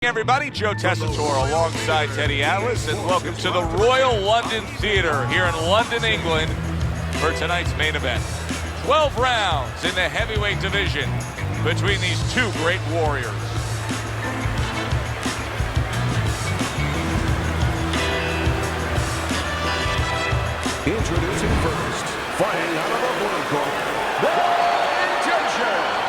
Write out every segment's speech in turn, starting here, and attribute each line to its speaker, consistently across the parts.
Speaker 1: Everybody, Joe Tessitore alongside Teddy Atlas, and welcome to the Royal London Theatre here in London, England, for tonight's main event. 12 rounds in the heavyweight division between these two great warriors.
Speaker 2: Introducing first, fighting out of the blue corner, the Egyptians.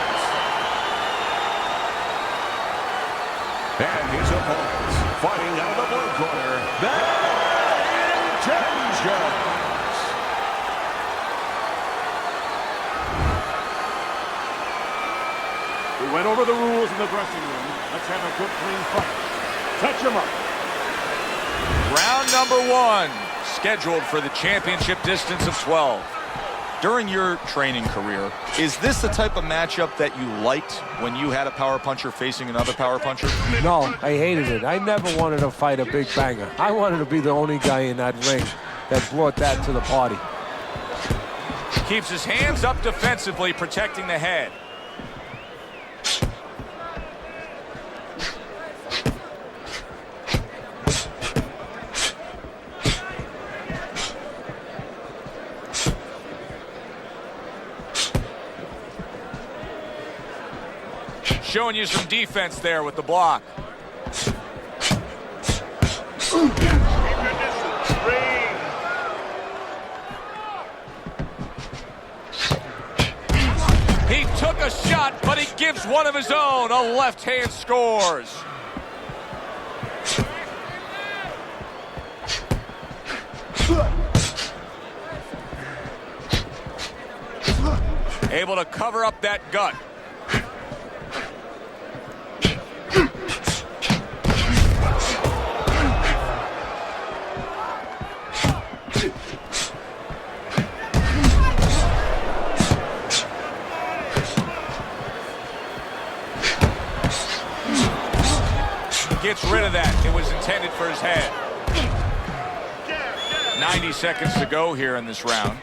Speaker 2: And his opponents, fighting out of the blue corner, the Intentions.
Speaker 3: We went over the rules in the dressing room. Let's have a good, clean fight. Touch him up.
Speaker 1: Round number one, scheduled for the championship distance of 12.
Speaker 4: During your training career, is this the type of matchup that you liked when you had a power puncher facing another power puncher?
Speaker 5: No, I hated it. I never wanted to fight a big banger. I wanted to be the only guy in that ring that brought that to the party.
Speaker 1: Keeps his hands up defensively, protecting the head. Showing you some defense there with the block. He took a shot, but he gives one of his own. A left hand scores. Able to cover up that gut. Gets rid of that. It was intended for his head. 90 seconds to go here in this round.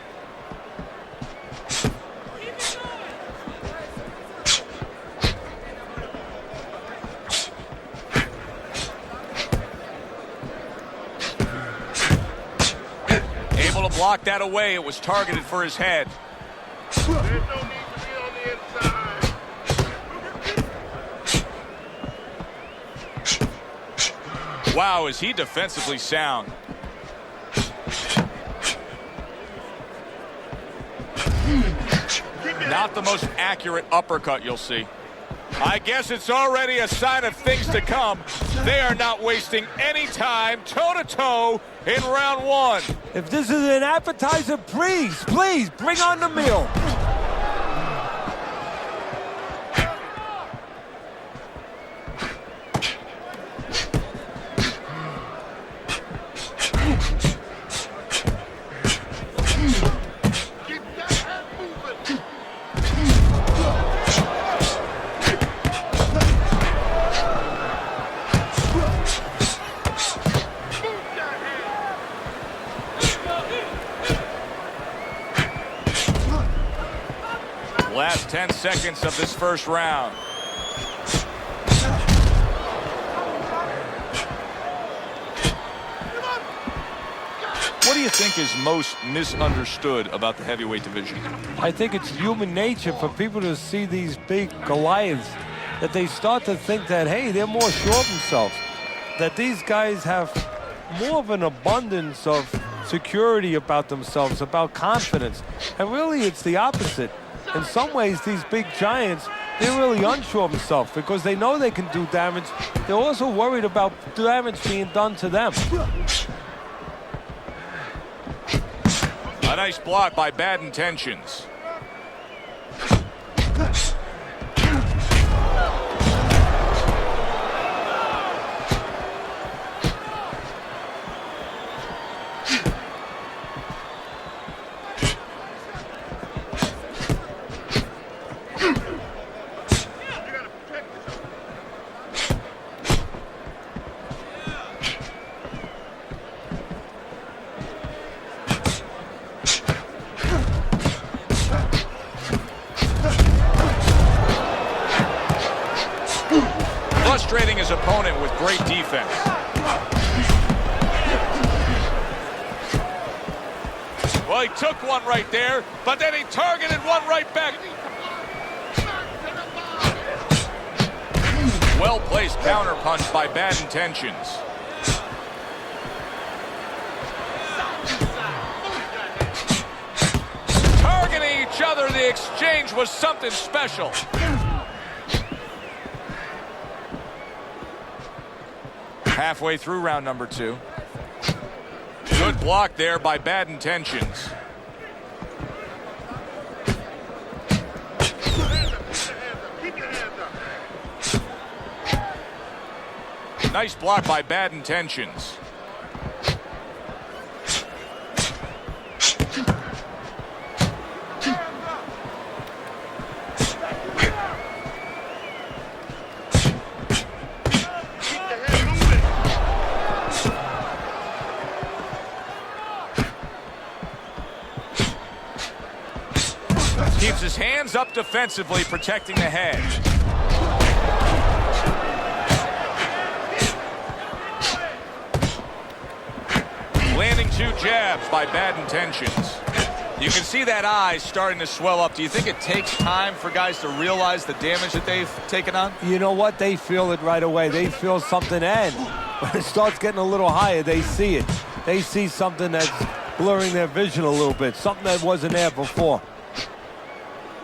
Speaker 1: Able to block that away. It was targeted for his head.
Speaker 3: There's no need to be on the inside.
Speaker 1: Wow, is he defensively sound. Not the most accurate uppercut you'll see. I guess it's already a sign of things to come. They are not wasting any time toe-to-toe in round one.
Speaker 5: If this is an appetizer, please bring on the meal.
Speaker 1: Last 10 seconds of this first round.
Speaker 4: What do you think is most misunderstood about the heavyweight division?
Speaker 5: I think it's human nature for people to see these big Goliaths, that they start to think that, hey, they're more sure of themselves, that these guys have more of an abundance of security about themselves, about confidence. And really, it's the opposite. In some ways, these big giants, they're really unsure of themselves because they know they can do damage. They're also worried about damage being done to them.
Speaker 1: A nice block by Bad Intentions. with great defense. Well, he took one right there, but then he targeted one right back. Well-placed counterpunch by Bad Intentions. Targeting each other, the exchange was something special. Halfway through round number 2. Good block there by Bad Intentions. Nice block by Bad Intentions. Keeps his hands up defensively, protecting the head. Landing 2 jabs by Bad Intentions. You can see that eye starting to swell up. Do you think it takes time for guys to realize the damage that they've taken on?
Speaker 5: You know what? They feel it right away. They feel something, and when it starts getting a little higher, they see it. They see something that's blurring their vision a little bit, something that wasn't there before.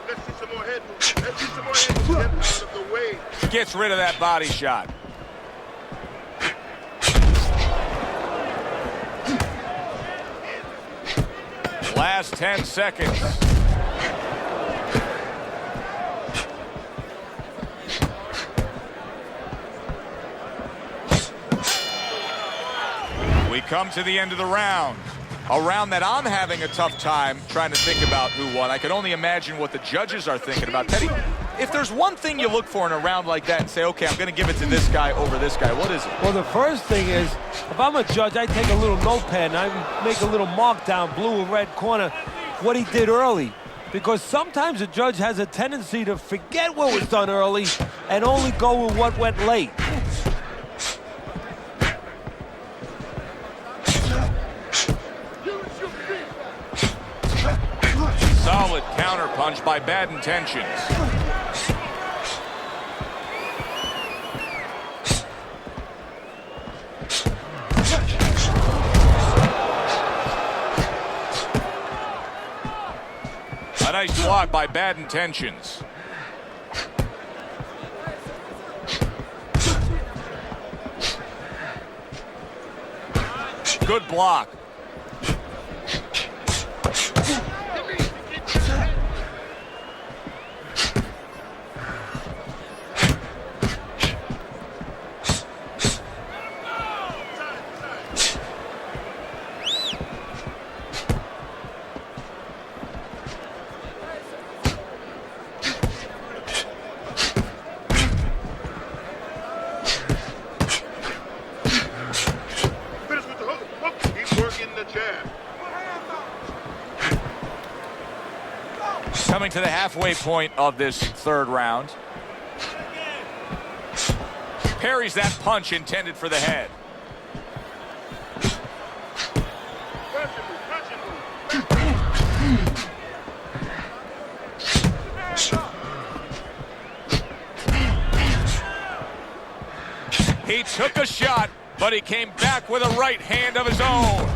Speaker 2: Let's see some more head movement. Let's see some more head movement. Get out of the way.
Speaker 1: Gets rid of that body shot. Last 10 seconds. We come to the end of the round. A round that I'm having a tough time trying to think about who won. I can only imagine what the judges are thinking about. Teddy, if there's one thing you look for in a round like that and say, okay, I'm going to give it to this guy over this guy, what is it?
Speaker 5: Well, the first thing is, if I'm a judge, I take a little notepad and I make a little mark down, blue or red corner, what he did early. Because sometimes a judge has a tendency to forget what was done early and only go with what went late.
Speaker 1: Solid counterpunch by Bad Intentions. A nice block by Bad Intentions. Good block. Coming to the halfway point of this third round. Parries that punch intended for the head. He took a shot, but he came back with a right hand of his own.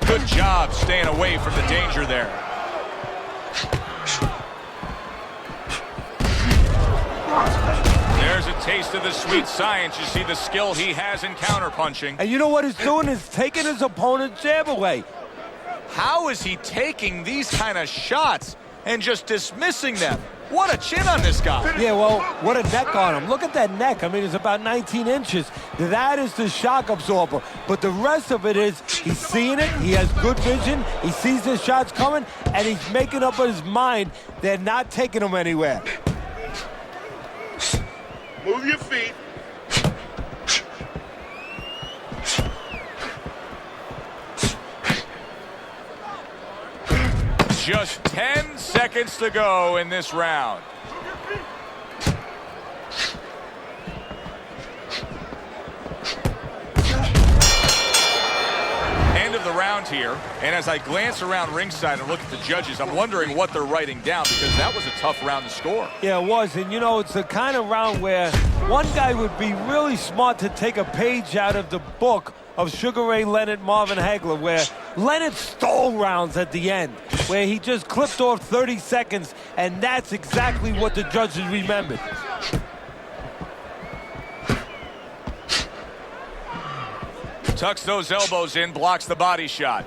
Speaker 1: Good job staying away from the danger there. There's a taste of the sweet science. You see the skill he has in counterpunching.
Speaker 5: And you know what he's doing is taking his opponent's jab away.
Speaker 1: How is he taking these kind of shots and just dismissing them? What a chin on this guy.
Speaker 5: Yeah, well, what a neck on him. Look at that neck. I mean, it's about 19 inches. That is the shock absorber. But the rest of it is he's seeing it. He has good vision. He sees the shots coming, and he's making up in his mind they're not taking him anywhere.
Speaker 2: Move your feet.
Speaker 1: Just 10 seconds to go in this round. End of the round here, and as I glance around ringside and look at the judges, I'm wondering what they're writing down, because that was a tough round to score.
Speaker 5: Yeah, it was, and you know, it's the kind of round where one guy would be really smart to take a page out of the book of Sugar Ray Leonard, Marvin Hagler, where Leonard stole rounds at the end, where he just clipped off 30 seconds, and that's exactly what the judges remembered.
Speaker 1: Tucks those elbows in, blocks the body shot.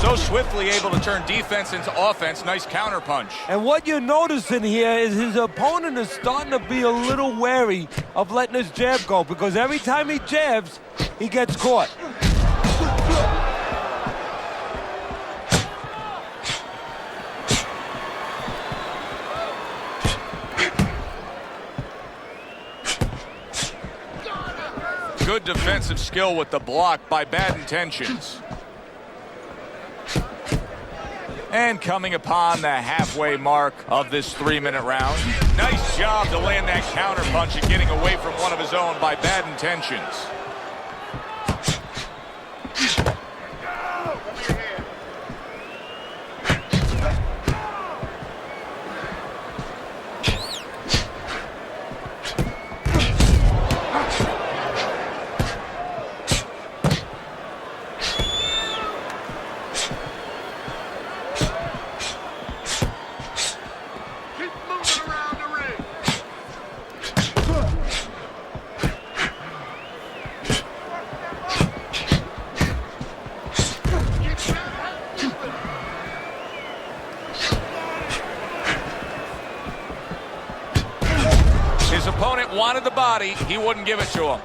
Speaker 1: So swiftly able to turn defense into offense. Nice counter punch.
Speaker 5: And what you're noticing here is his opponent is starting to be a little wary of letting his jab go, because every time he jabs, he gets caught.
Speaker 1: Good defensive skill with the block by Bad Intentions. And coming upon the halfway mark of this 3-minute round. Nice job to land that counter punch and getting away from one of his own by Bad Intentions. His opponent wanted the body. He wouldn't give it to him.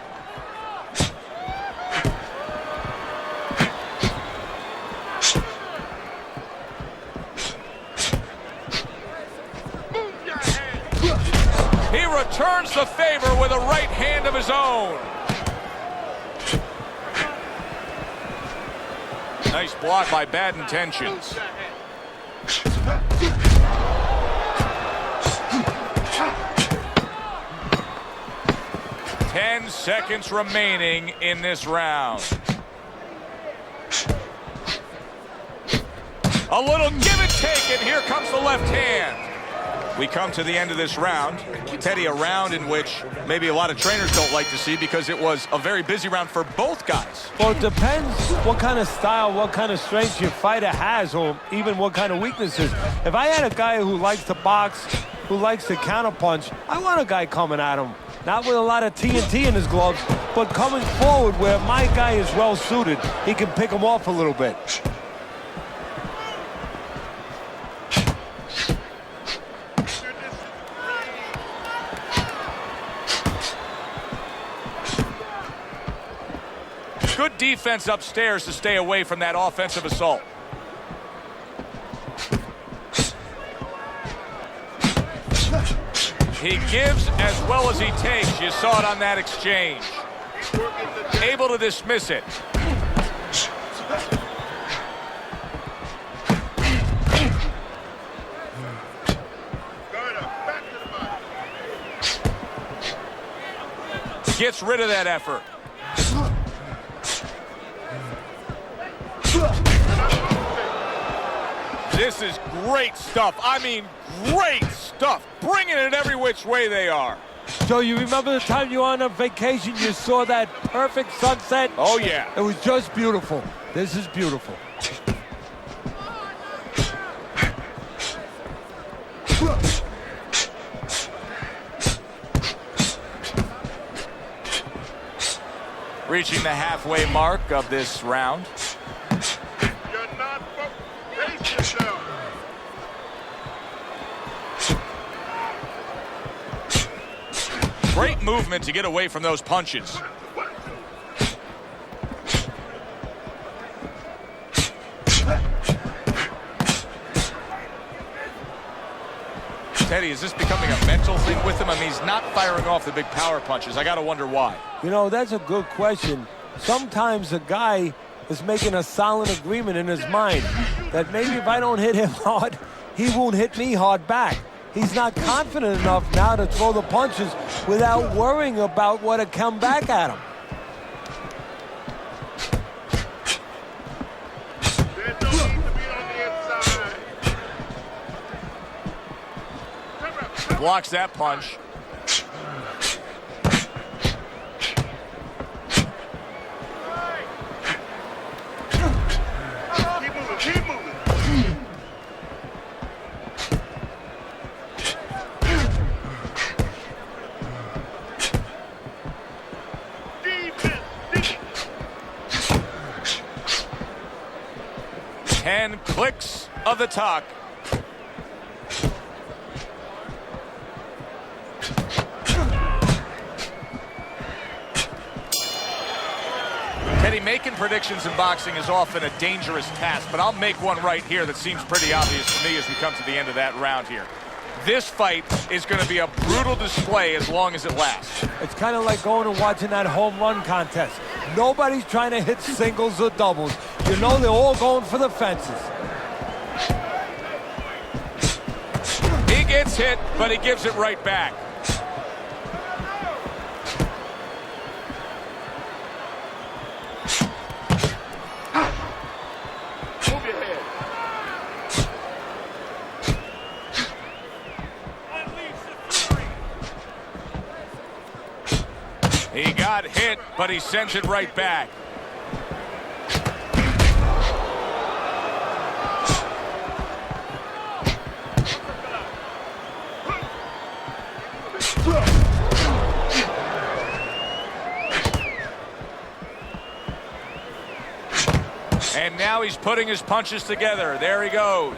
Speaker 1: He returns the favor with a right hand of his own. Nice block by Bad Intentions. 10 seconds remaining in this round. A little give and take, and here comes the left hand. We come to the end of this round. Teddy, a round in which maybe a lot of trainers don't like to see, because it was a very busy round for both guys.
Speaker 5: Well, it depends what kind of style, what kind of strength your fighter has, or even what kind of weaknesses. If I had a guy who likes to box, who likes to counterpunch, I want a guy coming at him. Not with a lot of TNT in his gloves, but coming forward where my guy is well suited. He can pick him off a little bit.
Speaker 1: Good defense upstairs to stay away from that offensive assault. He gives as well as he takes. You saw it on that exchange. Able to dismiss it. Gets rid of that effort. This is great stuff. I mean, great stuff. Bringing it every which way they are.
Speaker 5: So you remember the time you were on a vacation, you saw that perfect sunset?
Speaker 1: Oh, yeah.
Speaker 5: It was just beautiful. This is beautiful.
Speaker 1: Reaching the halfway mark of this round. Great movement to get away from those punches. Teddy, is this becoming a mental thing with him? I mean, he's not firing off the big power punches. I got to wonder why.
Speaker 5: You know, that's a good question. Sometimes a guy is making a silent agreement in his mind that maybe if I don't hit him hard, he won't hit me hard back. He's not confident enough now to throw the punches without worrying about what will come back at him.
Speaker 1: Blocks that punch.
Speaker 3: Keep moving.
Speaker 1: Ten clicks of the talk. Teddy, making predictions in boxing is often a dangerous task, but I'll make one right here that seems pretty obvious to me as we come to the end of that round here. This fight is going to be a brutal display as long as it lasts.
Speaker 5: It's kind of like going and watching that home run contest. Nobody's trying to hit singles or doubles. You know they're all going for the fences.
Speaker 1: He gets hit, but he gives it right back. He got hit, but he sends it right back. And now he's putting his punches together. There he goes.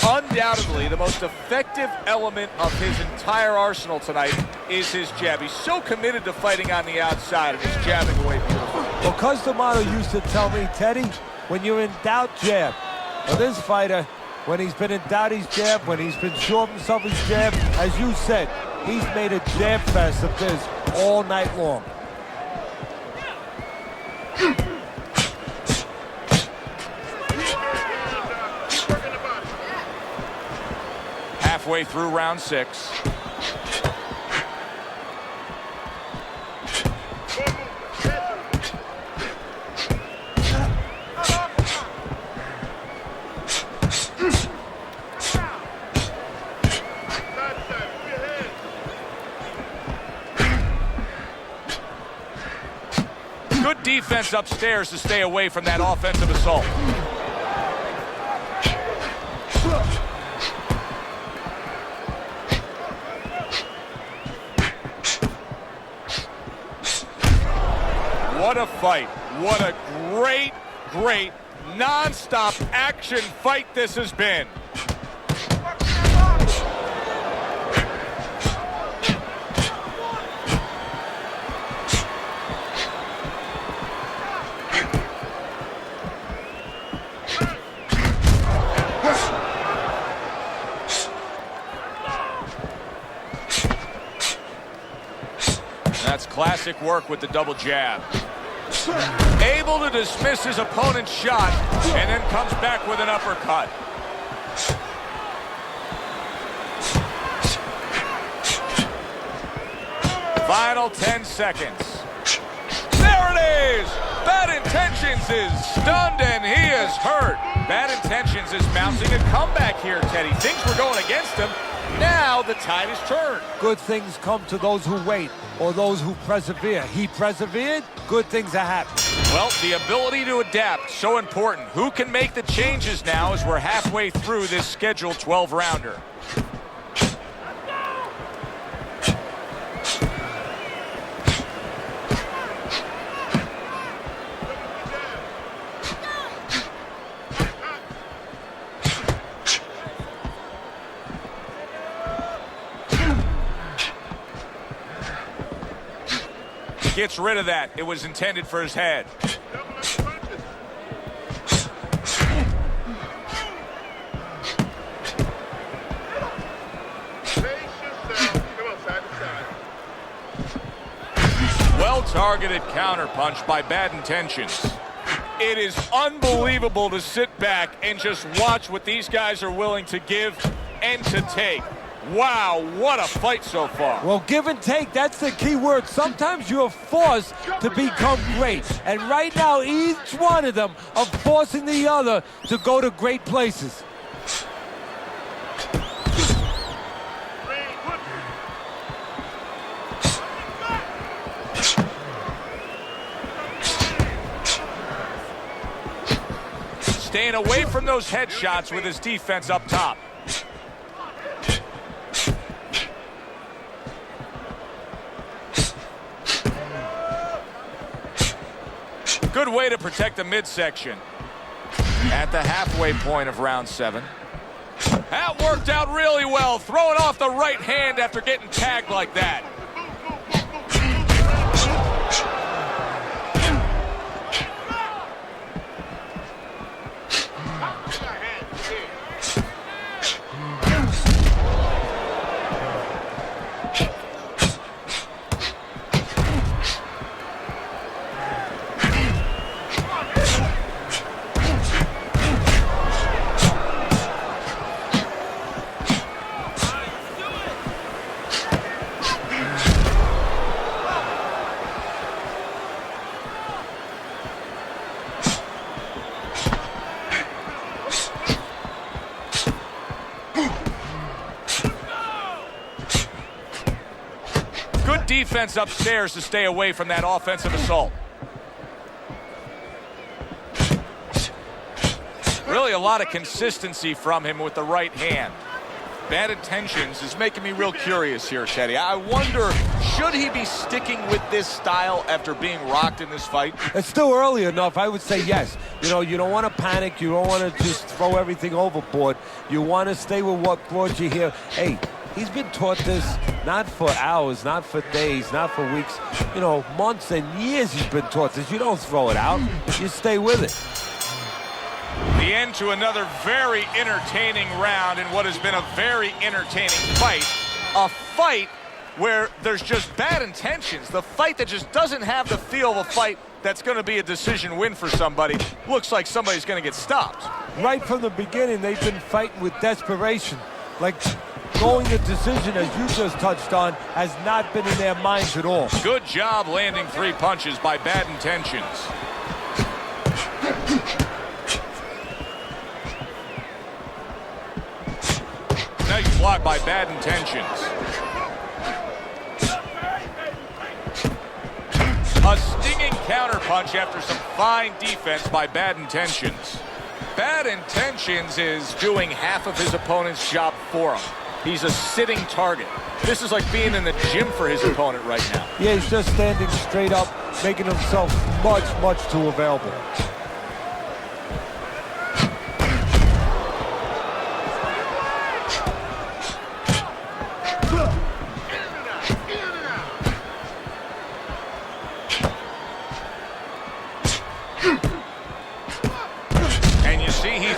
Speaker 1: Undoubtedly, the most effective element of his entire arsenal tonight is his jab. He's so committed to fighting on the outside and he's jabbing away beautifully.
Speaker 5: Well, Customato used to tell me, Teddy, when you're in doubt, jab. Well, this fighter, when he's been in doubt, he's jab. When he's been sure of himself, he's jab. As you said, he's made a jab fest of this all night long.
Speaker 1: Halfway through round 6. Good defense upstairs to stay away from that offensive assault. What a fight. What a great, great, non-stop action fight this has been. That's classic work with the double jab. Able to dismiss his opponent's shot and then comes back with an uppercut. Final 10 seconds. There it is! Bad Intentions is stunned and he is hurt. Bad Intentions is mounting a comeback here, Teddy. Things were going against him. Now the tide has turned.
Speaker 5: Good things come to those who wait or those who persevere. He persevered, good things are happening.
Speaker 1: Well, the ability to adapt, so important. Who can make the changes now as we're halfway through this scheduled 12-rounder? gets rid of that. It was intended for his head. Well-targeted counterpunch by Bad Intentions. It is unbelievable to sit back and just watch what these guys are willing to give and to take. Wow, what a fight so far.
Speaker 5: Well, give and take, that's the key word. Sometimes you're forced to become great. And right now, each one of them are forcing the other to go to great places.
Speaker 1: Staying away from those headshots with his defense up top. Good way to protect the midsection. At the halfway point of round 7. That worked out really well, throwing off the right hand after getting tagged like that. Good defense upstairs to stay away from that offensive assault. Really a lot of consistency from him with the right hand. Bad Intentions is making me real curious here, Teddy. I wonder, should he be sticking with this style after being rocked in this fight?
Speaker 5: It's still early enough. I would say yes. You know, you don't want to panic. You don't want to just throw everything overboard. You want to stay with what brought you here. Hey, he's been taught this not for hours, not for days, not for weeks. You know, months and years he's been taught this. You don't throw it out. You stay with it.
Speaker 1: The end to another very entertaining round in what has been a very entertaining fight. A fight where there's just bad intentions. The fight that just doesn't have the feel of a fight that's going to be a decision win for somebody. Looks like somebody's going to get stopped.
Speaker 5: Right from the beginning, they've been fighting with desperation. Like, going to decision, as you just touched on, has not been in their minds at all.
Speaker 1: Good job landing 3 punches by Bad Intentions. Nice block by Bad Intentions. A stinging counterpunch after some fine defense by Bad Intentions. Bad Intentions is doing half of his opponent's job for him. He's a sitting target. This is like being in the gym for his opponent right now.
Speaker 5: Yeah, he's just standing straight up, making himself much, much too available.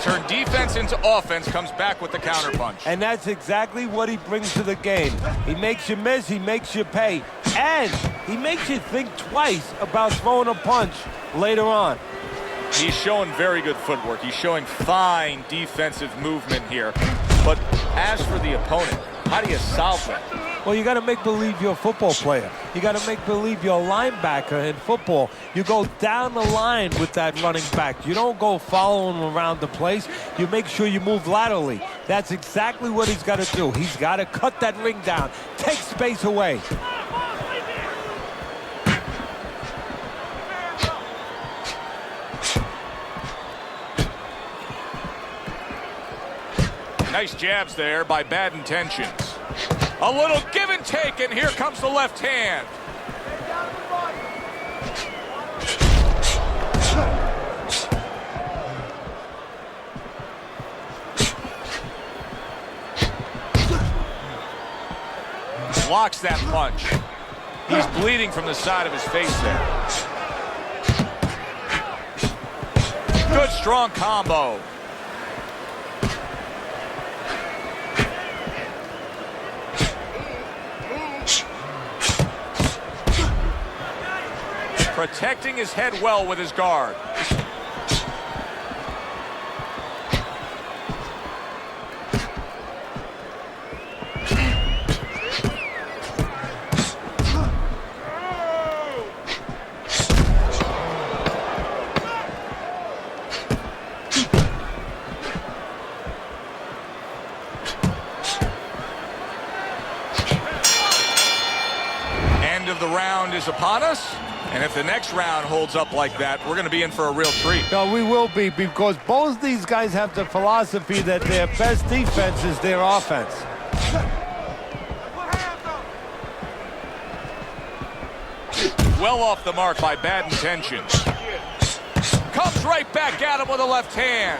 Speaker 1: Turned defense into offense, comes back with the counterpunch.
Speaker 5: And that's exactly what he brings to the game. He makes you miss, he makes you pay, and he makes you think twice about throwing a punch later on.
Speaker 1: He's showing very good footwork. He's showing fine defensive movement here. But as for the opponent, how do you solve that?
Speaker 5: Well, you got to make believe you're a football player. You got to make believe you're a linebacker in football. You go down the line with that running back. You don't go following him around the place. You make sure you move laterally. That's exactly what he's got to do. He's got to cut that ring down, take space away.
Speaker 1: Nice jabs there by Bad Intentions. A little give and take, and here comes the left hand. Blocks that punch. He's bleeding from the side of his face there. Good strong combo. Protecting his head well with his guard. End of the round is upon us. And if the next round holds up like that, we're going to be in for a real treat.
Speaker 5: No, we will be, because both these guys have the philosophy that their best defense is their offense.
Speaker 1: Well off the mark by bad intentions. Comes right back at him with a left hand.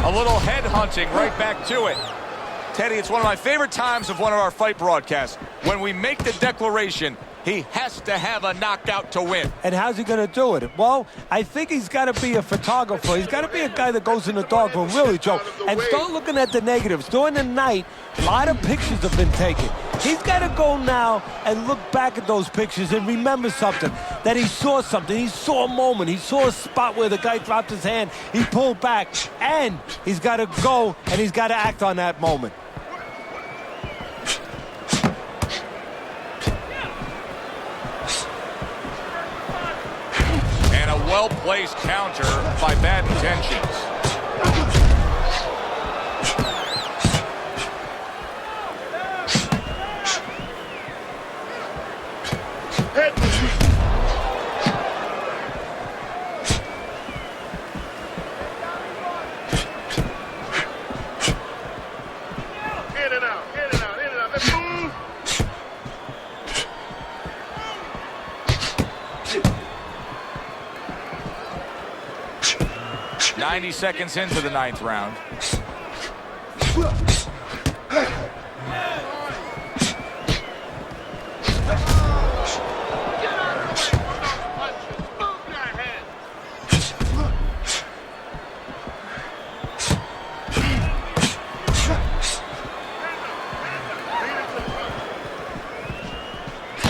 Speaker 1: A little head hunting right back to it. Teddy, it's one of my favorite times of one of our fight broadcasts. When we make the declaration, he has to have a knockout to win.
Speaker 5: And how's he going to do it? Well, I think he's got to be a photographer. He's got to be a guy that goes in the dark room, really, Joe, and start looking at the negatives. During the night, a lot of pictures have been taken. He's got to go now and look back at those pictures and remember something, that he saw something. He saw a moment. He saw a spot where the guy dropped his hand. He pulled back, and he's got to go, and he's got to act on that moment.
Speaker 1: Well-placed counter by bad intentions.
Speaker 3: In and out, in and out, in and out. Let's move.
Speaker 1: 90 seconds into the 9th round.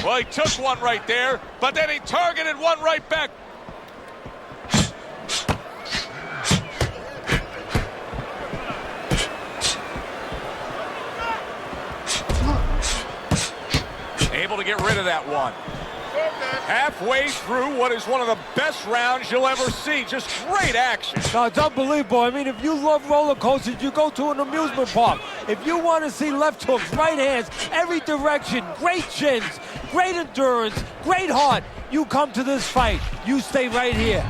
Speaker 1: Well, he took one right there, but then he targeted one right back. Able to get rid of that one. Halfway through what is one of the best rounds you'll ever see. Just great action.
Speaker 5: No, it's unbelievable. I mean, if you love roller coasters, you go to an amusement park. If you want to see left hooks, right hands, every direction, great chins, great endurance, great heart, you come to this fight. You stay right here.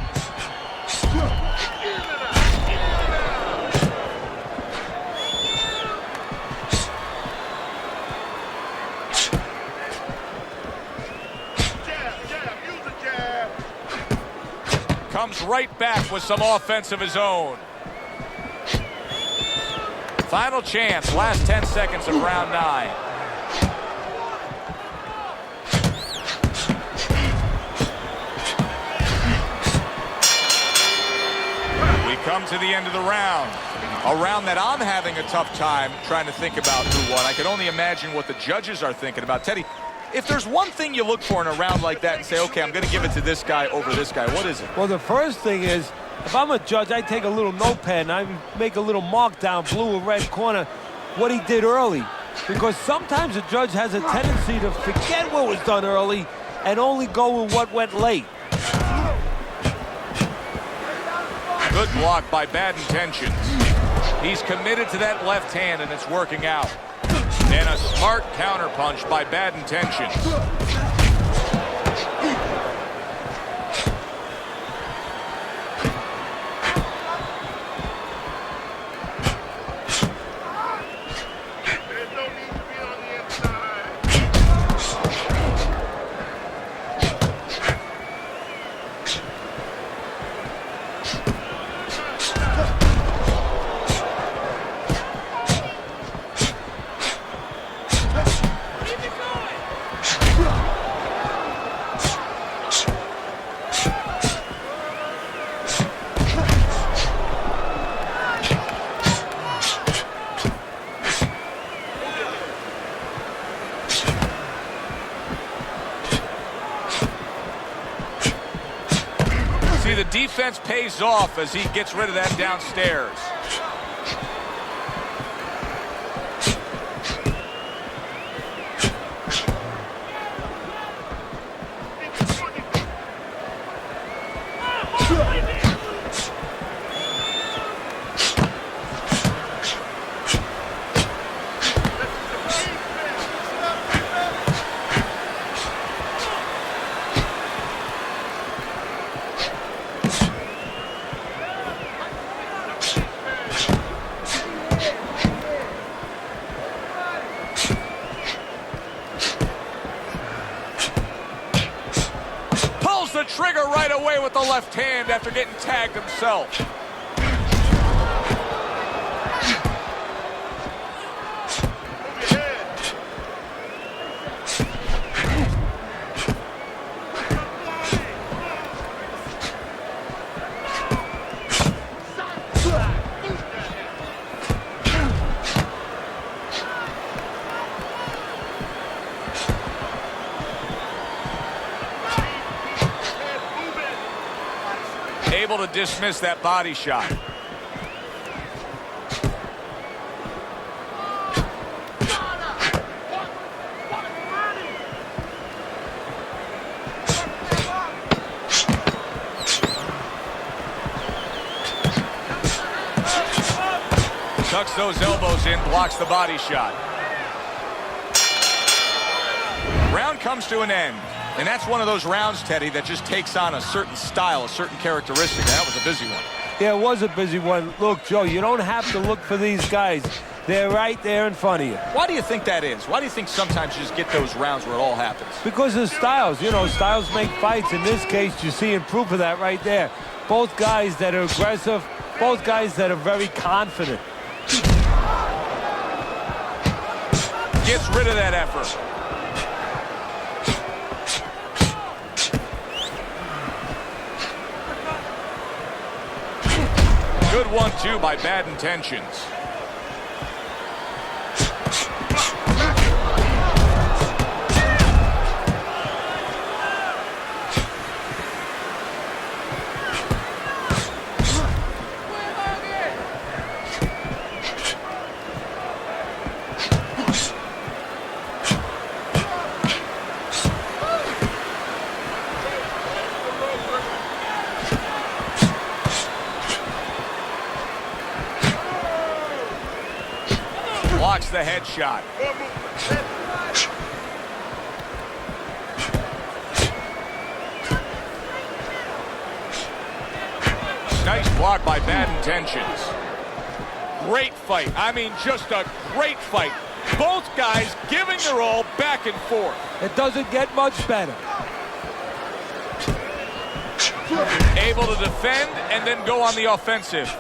Speaker 1: Comes right back with some offense of his own. Final chance, last 10 seconds of round 9. We come to the end of the round. A round that I'm having a tough time trying to think about who won. I can only imagine what the judges are thinking about. Teddy, if there's one thing you look for in a round like that and say, okay, I'm going to give it to this guy over this guy, what is it?
Speaker 5: Well, the first thing is, if I'm a judge, I take a little notepad and I make a little mark down, blue or red corner, what he did early. Because sometimes a judge has a tendency to forget what was done early and only go with what went late.
Speaker 1: Good block by bad intentions. He's committed to that left hand, and it's working out. And a smart counterpunch by bad intentions.
Speaker 3: There's no need to be on the inside.
Speaker 1: pays off as he gets rid of that downstairs. The trigger right away with the left hand after getting tagged himself. Able to dismiss that body shot. Tucks those elbows in, blocks the body shot. Round comes to an end. And that's one of those rounds, Teddy, that just takes on a certain style, a certain characteristic. And that was a busy one.
Speaker 5: Yeah, it was a busy one. Look, Joe, you don't have to look for these guys. They're right there in front of you.
Speaker 4: Why do you think that is? Why do you think sometimes you just get those rounds where it all happens?
Speaker 5: Because of styles. You know, styles make fights. In this case, you're seeing proof of that right there. Both guys that are aggressive, both guys that are very confident.
Speaker 1: Gets rid of that effort. Good 1-2 by Bad Intentions. Blocks the headshot. Nice block by Bad Intentions. Great fight. I mean, just a great fight. Both guys giving their all back and forth.
Speaker 5: It doesn't get much better.
Speaker 1: Able to defend and then go on the offensive.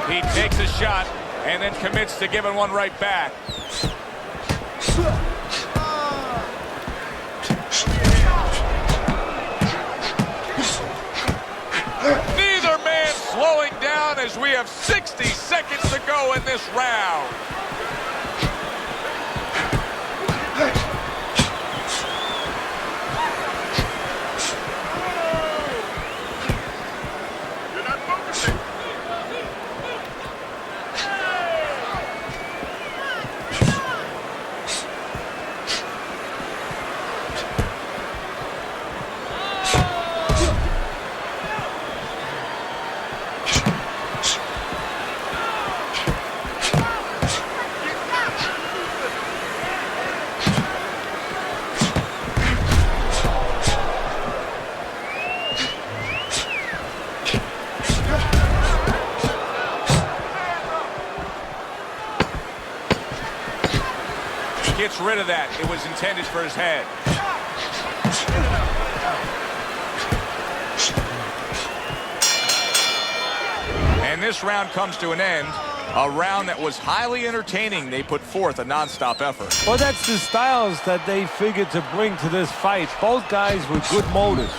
Speaker 1: He takes a shot and then commits to giving one right back. Neither man slowing down as we have 60 seconds to go in this round. Gets rid of that. It was intended for his head. And this round comes to an end. A round that was highly entertaining. They put forth a nonstop effort.
Speaker 5: Well, that's the styles that they figured to bring to this fight. Both guys with good motives.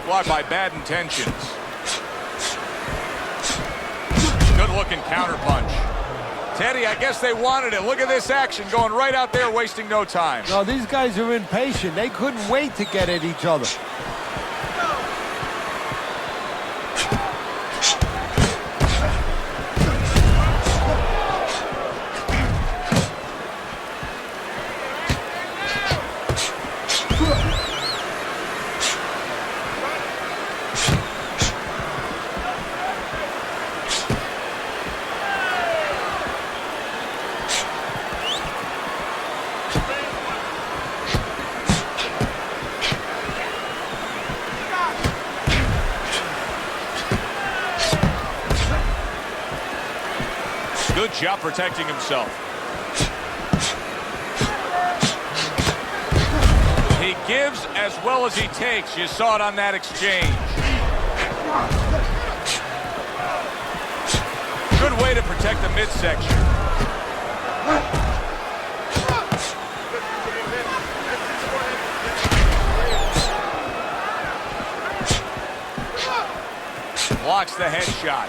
Speaker 1: blocked by Bad Intentions. Good looking counter punch. Teddy, I guess they wanted it. Look at this action going right out there, wasting no time.
Speaker 5: No, these guys are impatient. They couldn't wait to get at each other.
Speaker 1: Good job protecting himself. He gives as well as he takes. You saw it on that exchange. Good way to protect the midsection. Blocks the headshot.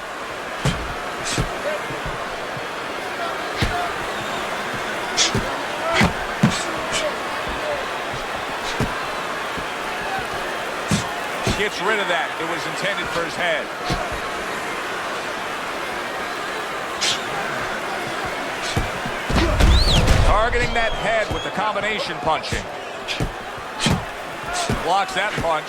Speaker 1: Gets rid of that. It was intended for his head. Targeting that head with the combination punching. Blocks that punch.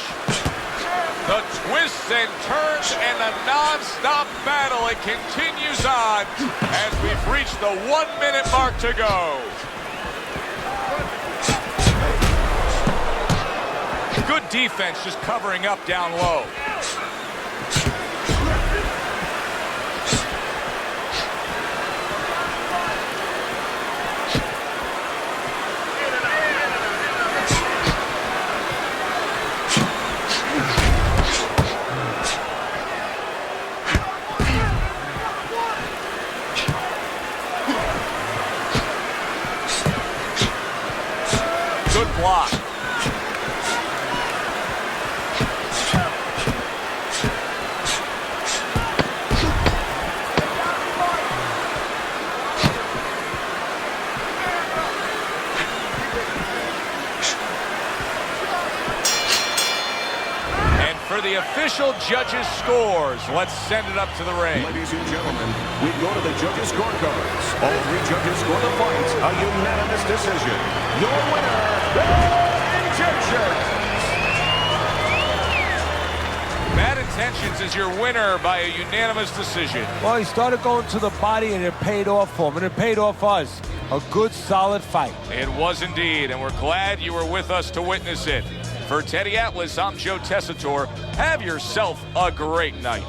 Speaker 1: The twists and turns and the non-stop battle. It continues on as we've reached the 1 minute mark to go. Good defense, just covering up down low. Good block. For the official judges' scores, let's send it up to the ring.
Speaker 2: Ladies and gentlemen, we go to the judges' scorecards. All three judges score the fight. A unanimous decision. Your winner, Bad Intentions.
Speaker 1: Bad Intentions is your winner by a unanimous decision.
Speaker 5: Well, he started going to the body, and it paid off for him, and it paid off for us. A good, solid fight.
Speaker 1: It was indeed, and we're glad you were with us to witness it. For Teddy Atlas, I'm Joe Tessitore. Have yourself a great night.